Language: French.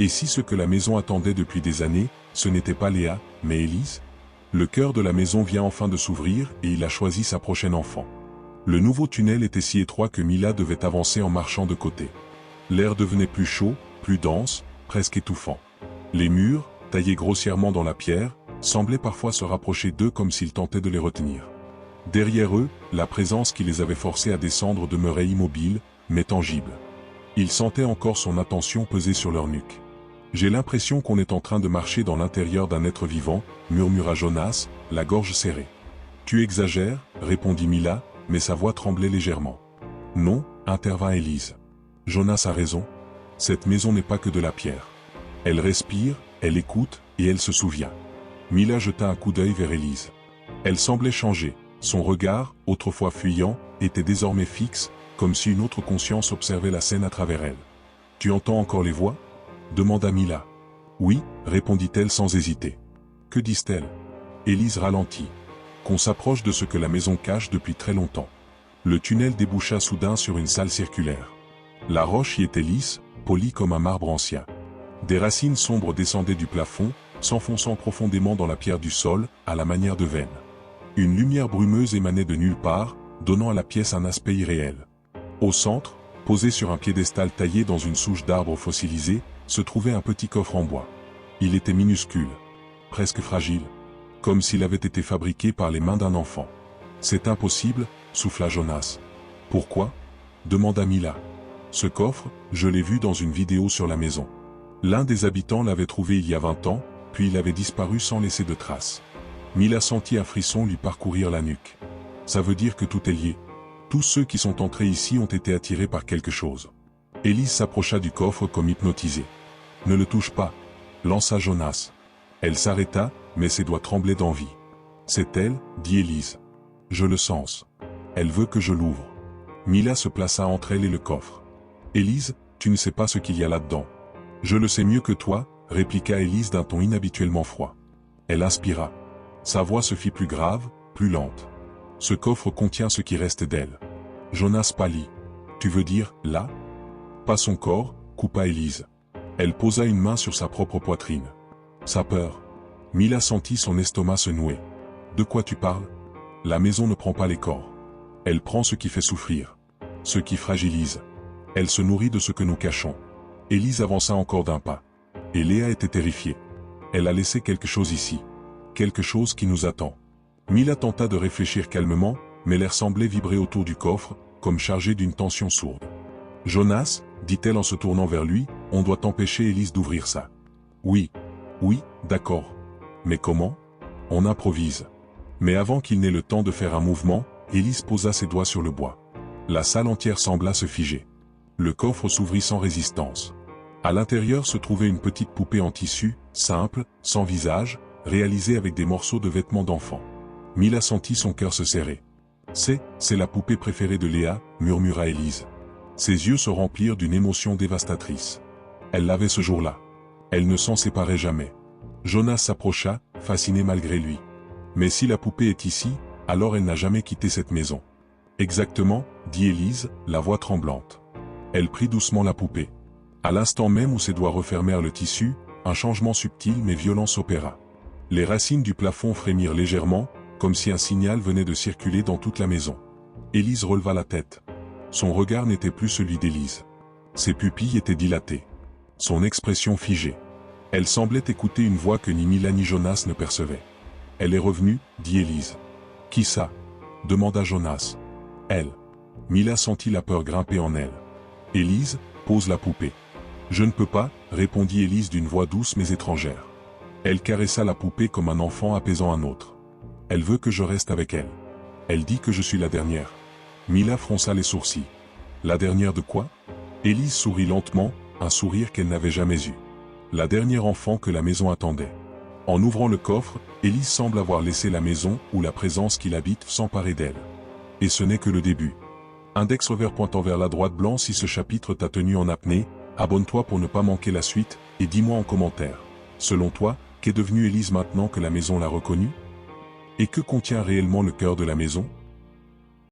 Et si ce que la maison attendait depuis des années, ce n'était pas Léa, mais Élise? Le cœur de la maison vient enfin de s'ouvrir et il a choisi sa prochaine enfant. Le nouveau tunnel était si étroit que Mila devait avancer en marchant de côté. L'air devenait plus chaud, plus dense, presque étouffant. Les murs, taillés grossièrement dans la pierre, semblaient parfois se rapprocher d'eux comme s'ils tentaient de les retenir. Derrière eux, la présence qui les avait forcés à descendre demeurait immobile, mais tangible. Ils sentaient encore son attention peser sur leur nuque. « J'ai l'impression qu'on est en train de marcher dans l'intérieur d'un être vivant, » murmura Jonas, la gorge serrée. « Tu exagères, » répondit Mila, mais sa voix tremblait légèrement. « Non, » intervint Élise. « Jonas a raison. Cette maison n'est pas que de la pierre. Elle respire, elle écoute, et elle se souvient. » Mila jeta un coup d'œil vers Élise. Elle semblait changer. Son regard, autrefois fuyant, était désormais fixe, comme si une autre conscience observait la scène à travers elle. « Tu entends encore les voix ?» demanda Mila. « Oui, » répondit-elle sans hésiter. « Que disent-elles » Élise ralentit. « Qu'on s'approche de ce que la maison cache depuis très longtemps. » Le tunnel déboucha soudain sur une salle circulaire. La roche y était lisse, polie comme un marbre ancien. Des racines sombres descendaient du plafond, s'enfonçant profondément dans la pierre du sol, à la manière de veines. Une lumière brumeuse émanait de nulle part, donnant à la pièce un aspect irréel. Au centre, posé sur un piédestal taillé dans une souche d'arbre fossilisé, se trouvait un petit coffre en bois. Il était minuscule, presque fragile, comme s'il avait été fabriqué par les mains d'un enfant. « C'est impossible, » souffla Jonas. « Pourquoi » demanda Mila. « Ce coffre, je l'ai vu dans une vidéo sur la maison. L'un des habitants l'avait trouvé il y a 20 ans, puis il avait disparu sans laisser de traces. » Mila sentit un frisson lui parcourir la nuque. « Ça veut dire que tout est lié. Tous ceux qui sont entrés ici ont été attirés par quelque chose. » Élise s'approcha du coffre comme hypnotisée. « Ne le touche pas » lança Jonas. Elle s'arrêta, mais ses doigts tremblaient d'envie. « C'est elle, » dit Élise. « Je le sens. Elle veut que je l'ouvre. » Mila se plaça entre elle et le coffre. « Élise, tu ne sais pas ce qu'il y a là-dedans. »« Je le sais mieux que toi, » répliqua Élise d'un ton inhabituellement froid. Elle inspira. Sa voix se fit plus grave, plus lente. « Ce coffre contient ce qui reste d'elle. » Jonas pâlit. « Tu veux dire, là ?»« Pas son corps, » coupa Élise. Elle posa une main sur sa propre poitrine. Sa peur. Mila sentit son estomac se nouer. « De quoi tu parles ? La maison ne prend pas les corps. Elle prend ce qui fait souffrir. Ce qui fragilise. Elle se nourrit de ce que nous cachons. » Élise avança encore d'un pas. Et Léa était terrifiée. Elle a laissé quelque chose ici. Quelque chose qui nous attend. Mila tenta de réfléchir calmement, mais l'air semblait vibrer autour du coffre, comme chargé d'une tension sourde. « Jonas, » dit-elle en se tournant vers lui, « on doit empêcher Élise d'ouvrir ça. »« Oui. Oui, d'accord. Mais comment ? On improvise. » Mais avant qu'il n'ait le temps de faire un mouvement, Élise posa ses doigts sur le bois. La salle entière sembla se figer. Le coffre s'ouvrit sans résistance. À l'intérieur se trouvait une petite poupée en tissu, simple, sans visage, réalisée avec des morceaux de vêtements d'enfant. Mila sentit son cœur se serrer. « C'est la poupée préférée de Léa, » murmura Élise. Ses yeux se remplirent d'une émotion dévastatrice. Elle l'avait ce jour-là. Elle ne s'en séparait jamais. Jonas s'approcha, fasciné malgré lui. « Mais si la poupée est ici, alors elle n'a jamais quitté cette maison. »« Exactement, » dit Élise, la voix tremblante. Elle prit doucement la poupée. À l'instant même où ses doigts refermèrent le tissu, un changement subtil mais violent s'opéra. Les racines du plafond frémirent légèrement, comme si un signal venait de circuler dans toute la maison. Élise releva la tête. Son regard n'était plus celui d'Élise. Ses pupilles étaient dilatées. Son expression figée. Elle semblait écouter une voix que ni Mila ni Jonas ne percevaient. « Elle est revenue, » dit Élise. « Qui ça ?» demanda Jonas. « Elle. » Mila sentit la peur grimper en elle. « Élise, pose la poupée. »« Je ne peux pas, » répondit Élise d'une voix douce mais étrangère. Elle caressa la poupée comme un enfant apaisant un autre. « Elle veut que je reste avec elle. Elle dit que je suis la dernière. » Mila fronça les sourcils. « La dernière de quoi ?» Élise sourit lentement, un sourire qu'elle n'avait jamais eu. La dernière enfant que la maison attendait. En ouvrant le coffre, Élise semble avoir laissé la maison ou la présence qui l'habite s'emparer d'elle. Et ce n'est que le début. Index revers pointant vers la droite blanc si ce chapitre t'a tenu en apnée, abonne-toi pour ne pas manquer la suite, et dis-moi en commentaire. Selon toi, qu'est devenue Élise maintenant que la maison l'a reconnue ? Et que contient réellement le cœur de la maison ?